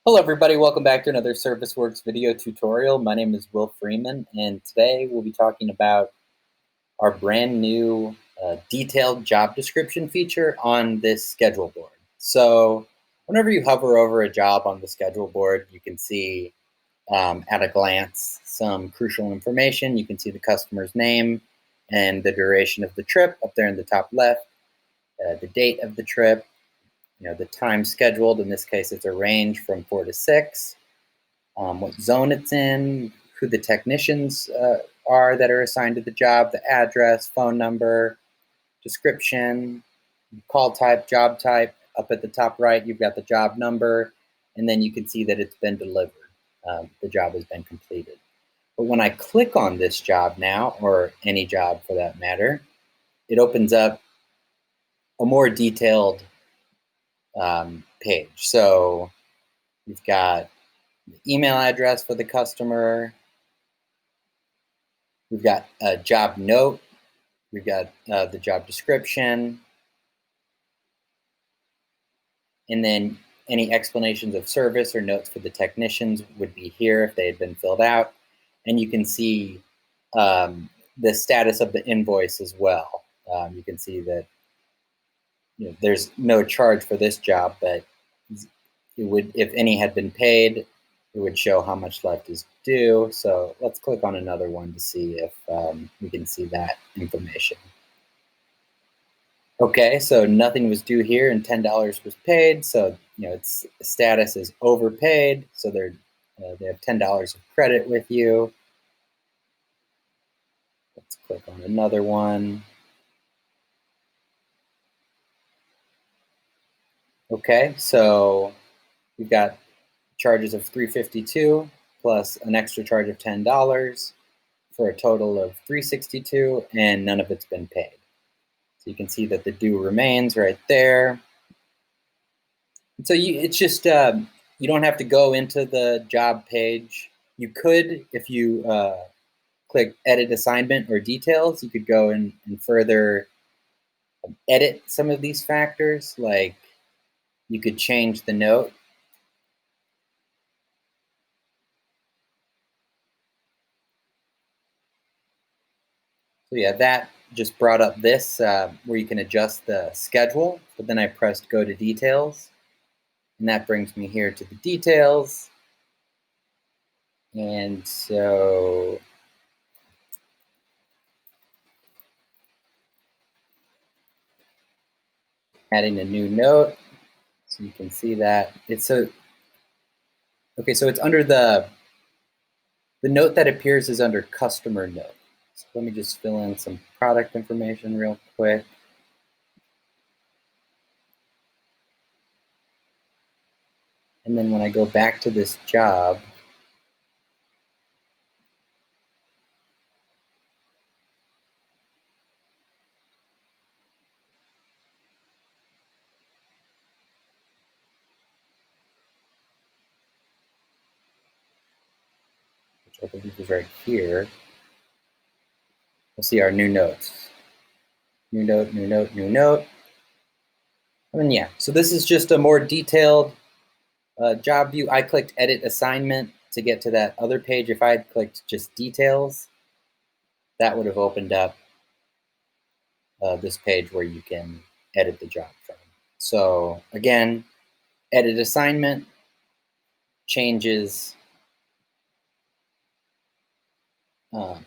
Hello everybody, welcome back to another ServiceWorks video tutorial. My name is Will Freeman, and today we'll be talking about our brand new detailed job description feature on this schedule board. So whenever you hover over a job on the schedule board, you can see at a glance some crucial information. You can see the customer's name and the duration of the trip up there in the top left, the date of the trip, the time scheduled. In this case, it's a range from 4 to 6, what zone it's in, who the technicians are that are assigned to the job, the address, phone number, description, call type, job type. Up at the top right, you've got the job number, and then you can see that it's been delivered. The job has been completed. But when I click on this job now, or any job for that matter, it opens up a more detailed page. So we've got the email address for the customer. We've got a job note. We've got the job description. And then any explanations of service or notes for the technicians would be here if they had been filled out. And you can see the status of the invoice as well. You can see that there's no charge for this job, but it would, if any had been paid, it would show how much left is due. So let's click on another one to see if we can see that information. Okay, so nothing was due here and $10 was paid. So its status is overpaid. So they have $10 of credit with you. Let's click on another one. Okay, so we've got charges of $352 plus an extra charge of $10 for a total of $362, and none of it's been paid. So you can see that the due remains right there. And so it's just, you don't have to go into the job page. You could, if you click edit assignment or details, you could go and further edit some of these factors, like you could change the note. So yeah, that just brought up this where you can adjust the schedule, but then I pressed go to details, and that brings me here to the details. And so adding a new note, so you can see that it's okay, so it's under the note that appears is under customer note. So let me just fill in some product information real quick. And then when I go back to this job, which I believe is right here, we'll see our new notes. New note, new note, new note. And yeah, so this is just a more detailed job view. I clicked edit assignment to get to that other page. If I had clicked just details, that would have opened up this page where you can edit the job from. So again, edit assignment changes.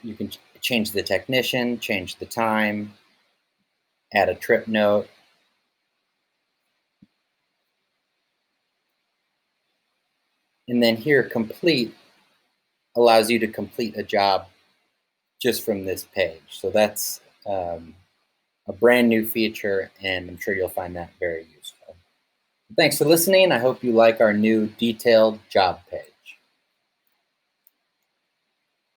You can change the technician, change the time, add a trip note. And then here, complete allows you to complete a job just from this page. So that's a brand new feature, and I'm sure you'll find that very useful. Thanks for listening. I hope you like our new detailed job page.